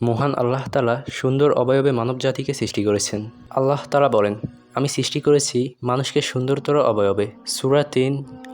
মহান আল্লাহ তাআলা সুন্দর অবয়বে মানবজাতিকে সৃষ্টি করেছেন। আল্লাহ তাআলা বলেন, আমি সৃষ্টি করেছি মানুষকে সুন্দরতর অবয়বে। সূরা ৩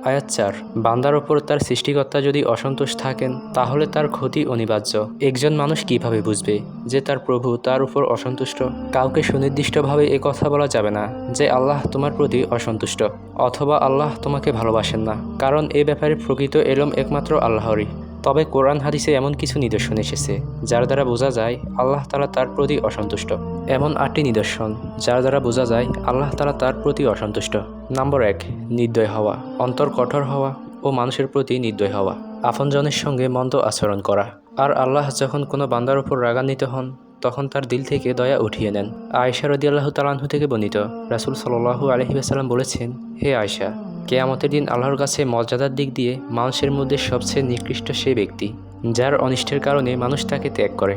আয়াত ৪। বান্দার ওপর তার সৃষ্টিকর্তা যদি অসন্তুষ্ট থাকেন তাহলে তার ক্ষতি অনিবার্য। একজন মানুষ কিভাবে বুঝবে যে তার প্রভু তার উপর অসন্তুষ্ট? কাউকে সুনির্দিষ্টভাবে এ কথা বলা যাবে না যে আল্লাহ তোমার প্রতি অসন্তুষ্ট অথবা আল্লাহ তোমাকে ভালোবাসেন না, কারণ এ ব্যাপারে প্রকৃত এলম একমাত্র আল্লাহরই। তবে কোরআন হাদিসে এমন কিছু নিদর্শন এসেছে যার দ্বারা বোঝা যায় আল্লাহ তাআলা তার প্রতি অসন্তুষ্ট। এমন 8টি নিদর্শন যার দ্বারা বোঝা যায় আল্লাহ তাআলা তার প্রতি অসন্তুষ্ট। নম্বর 1, নির্দয় হওয়া, অন্তর কঠোর হওয়া ও মানুষের প্রতি নির্দয় হওয়া, আপনজনের সঙ্গে মন্দ আচরণ করা। আর আল্লাহ যখন কোনো বান্দার উপর রাগান্বিত হন তখন তার দিল থেকে দয়া উঠিয়ে নেন। আয়েশা রাদিয়াল্লাহু তাআলা আনহা থেকে বর্ণিত, রাসূল সাল্লাল্লাহু আলাইহি ওয়াসাল্লাম বলেছেন, হে আয়েশা, কিয়ামতের দিন আল্লাহর কাছে মর্যাদার দিক দিয়ে মানুষের মধ্যে সবচেয়ে নিকৃষ্ট সে ব্যক্তি যার অনিষ্টের কারণে মানুষ তাকে ত্যাগ করে।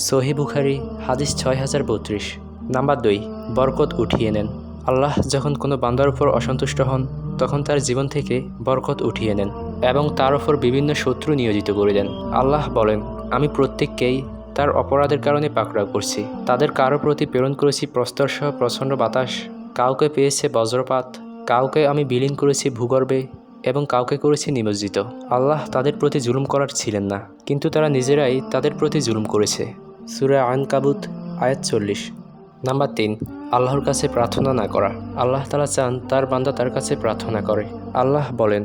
সহিহ বুখারী হাদিস 6032। নাম্বার 2, বরকত উঠিয়ে নেন। আল্লাহ যখন কোনো বান্দার উপর অসন্তুষ্ট হন তখন তার জীবন থেকে বরকত উঠিয়ে নেন এবং তার উপর বিভিন্ন শত্রু নিয়োজিত করে দেন। আল্লাহ বলেন, আমি প্রত্যেককেই তার অপরাধের কারণে পাকড়াও করছি। তাদের কারো প্রতি প্রেরণ করেছি প্রস্তরসহ প্রচণ্ড বাতাস, কাউকে পেয়েছে বজ্রপাত, কাউকে আমি বিলীন করেছি ভূগর্ভে এবং কাউকে করেছি নিমজ্জিত। আল্লাহ তাদের প্রতি জুলুম করার ছিলেন না, কিন্তু তারা নিজেরাই তাদের প্রতি জুলুম করেছে। সূরা আনকাবুত আয়াত 40। নাম্বার 3, আল্লাহর কাছে প্রার্থনা না করা। আল্লাহ তাআলা চান তার বান্দা তার কাছে প্রার্থনা করে। আল্লাহ বলেন,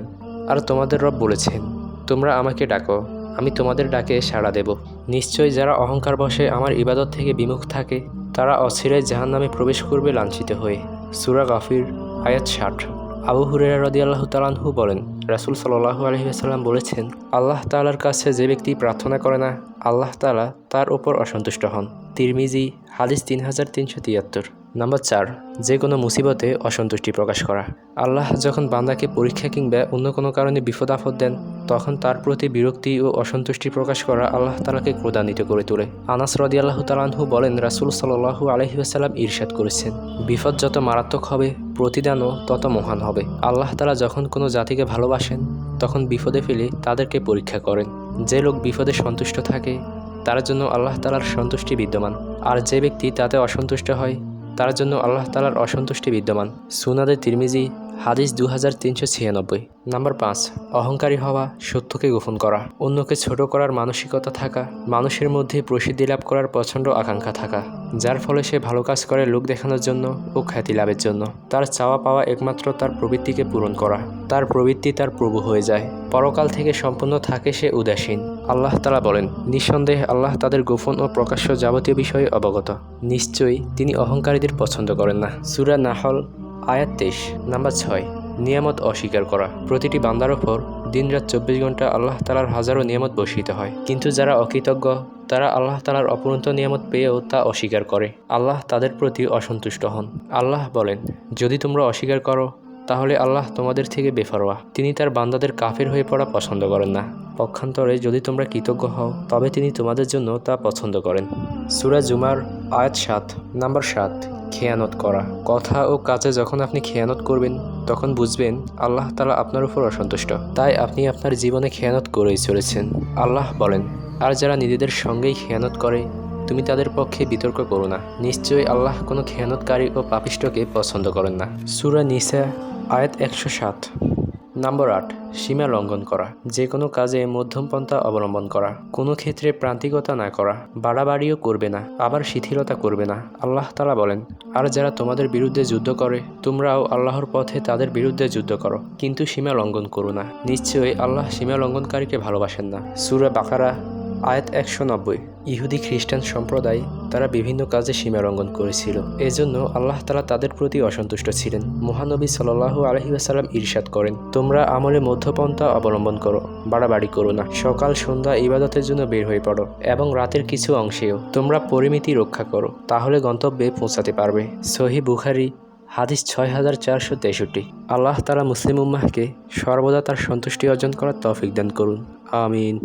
আর তোমাদের রব বলেছেন, তোমরা আমাকে ডাকো, আমি তোমাদের ডাকে সাড়া দেব। নিশ্চয়ই যারা অহংকার বশে আমার ইবাদত থেকে বিমুখ থাকে তারা অচিরেই জাহান্নামে প্রবেশ করবে লাঞ্ছিত হয়ে। সূরা গাফির আয়াত 60। আবু হুরায়রা রাদিয়াল্লাহু তাআলা আনহু বলেন, রাসূল সাল্লাল্লাহু আলাইহি ওয়াসাল্লাম বলেছেন, আল্লাহ তাআলার কাছে যে ব্যক্তি প্রার্থনা করে না আল্লাহ তাআলা তার ওপর অসন্তুষ্ট হন। তিরমিজি হাদিস 3373। নাম্বার 4, যে কোনো মুসিবতে অসন্তুষ্টি প্রকাশ করা। আল্লাহ যখন বান্দাকে পরীক্ষা কিংবা অন্য কোনো কারণে বিপদ আপদ দেন তখন তার প্রতি বিরক্তি ও অসন্তুষ্টি প্রকাশ করা আল্লাহ তাআলাকে ক্রোধান্বিত করে তোলে। আনাস রাদিয়াল্লাহু তাআলা আনহু বলেন, রাসূল সাল্লাল্লাহু আলাইহি ওয়াসাল্লাম ইরশাদ করেছেন, বিপদ যত মারাত্মক হবে প্রতিদানও তত মহান হবে। আল্লাহ তাআলা যখন কোনো জাতিকে ভালোবাসেন তখন বিপদে ফেলে তাদেরকে পরীক্ষা করেন। যে লোক বিপদে সন্তুষ্ট থাকে তার জন্য আল্লাহ তাআলার সন্তুষ্টি বিদ্যমান, আর যে ব্যক্তি তাতে অসন্তুষ্ট হয় তার জন্য আল্লাহ তাআলার অসন্তুষ্টি বিদ্যমান। সুনাদে তিরমিজি হাদিস 2396। নাম্বার 5, অহংকারী হওয়া, সত্যকে গোপন করা, অন্যকে ছোট করার মানসিকতা থাকা, মানুষের মধ্যে প্রসিদ্ধি লাভ করার প্রচণ্ড আকাঙ্ক্ষা থাকা, যার ফলে সে ভালো কাজ করে লোক দেখানোর জন্য ও খ্যাতি লাভের জন্য। তার চাওয়া পাওয়া একমাত্র তার প্রবৃত্তিকে পূরণ করা, তার প্রবৃত্তি তার প্রভু হয়ে যায়। পরকাল থেকে সম্পূর্ণ থাকে সে উদাসীন। আল্লাহ তাআলা বলেন, নিঃসন্দেহে আল্লাহ তাদের গোপন ও প্রকাশ্য যাবতীয় বিষয়ে অবগত। নিশ্চয়ই তিনি অহংকারীদের পছন্দ করেন না। সূরা নাহল আয়াত 23। নাম্বার 6, নিয়ামত অস্বীকার করা। প্রতিটি বান্দার ওপর দিনরাত 24 ঘন্টা আল্লাহ তাআলার হাজারো নিয়ামত বর্ষিত হয়, কিন্তু যারা অকৃতজ্ঞ তারা আল্লাহ তাআলার অপরন্ত নিয়ামত পেয়েও তা অস্বীকার করে। আল্লাহ তাদের প্রতি অসন্তুষ্ট হন। আল্লাহ বলেন, যদি তোমরা অস্বীকার করো তাহলে আল্লাহ তোমাদের থেকে বেপরোয়া। তিনি তার বান্দাদের কাফের হয়ে পড়া পছন্দ করেন না। পক্ষান্তরে যদি তোমরা কৃতজ্ঞ হও তবে তিনি তোমাদের জন্য তা পছন্দ করেন। সূরা জুমার আয়াত 7। নাম্বার 7, খেয়ানত করা। কথা ও কাজে যখন আপনি খেয়ানত করবেন তখন বুঝবেন আল্লাহ তাআলা আপনার উপর অসন্তুষ্ট, তাই আপনি আপনার জীবনে খেয়ানত করেই চলেছেন। আল্লাহ বলেন, আর যারা নিজেদের সঙ্গেই খেয়ানত করে তুমি তাদের পক্ষে বিতর্ক করো না। নিশ্চয়ই আল্লাহ কোনো খেয়ানতকারী ও পাপিষ্ঠকে পছন্দ করেন না। সূরা নিসা আয়াত 107। নাম্বার 8, সীমা লঙ্ঘন করা। যে কোনো কাজে মধ্যমপন্থা অবলম্বন করা, কোনো ক্ষেত্রে প্রান্তিকতা না করা, বাড়াবাড়িও করবে না আবার শিথিলতা করবে না। আল্লাহ তাআলা বলেন, আর যারা তোমাদের বিরুদ্ধে যুদ্ধ করে তোমরাও আল্লাহর পথে তাদের বিরুদ্ধে যুদ্ধ করো, কিন্তু সীমা লঙ্ঘন করো না। নিশ্চয়ই আল্লাহ সীমা লঙ্ঘনকারীকে ভালোবাসেন না। সূরা বাকারা আয়াত 190। ইহুদি খ্রিস্টান সম্প্রদায় তারা বিভিন্ন কাজে সীমা লঙ্ঘন করেছিল, এজন্য আল্লাহ তাআলা তাদের প্রতি অসন্তুষ্ট ছিলেন। মহানবী সাল্লাল্লাহু আলাইহি ওয়াসাল্লাম ইরশাদ করেন, তোমরা আমলে মধ্যপন্থা অবলম্বন করো, বাড়াবাড়ি করো না। সকাল সন্ধ্যা ইবাদতের জন্য বের হয়ে পড়ো এবং রাতের কিছু অংশেও তোমরা পরিমিতি রক্ষা করো, তাহলে গন্তব্যে পৌঁছাতে পারবে। সহিহ বুখারী হাদিস 6463। আল্লাহ তাআলা মুসলিম উম্মাহকে সর্বদা তার সন্তুষ্টি অর্জন করার তৌফিক দান করুন। আমিন।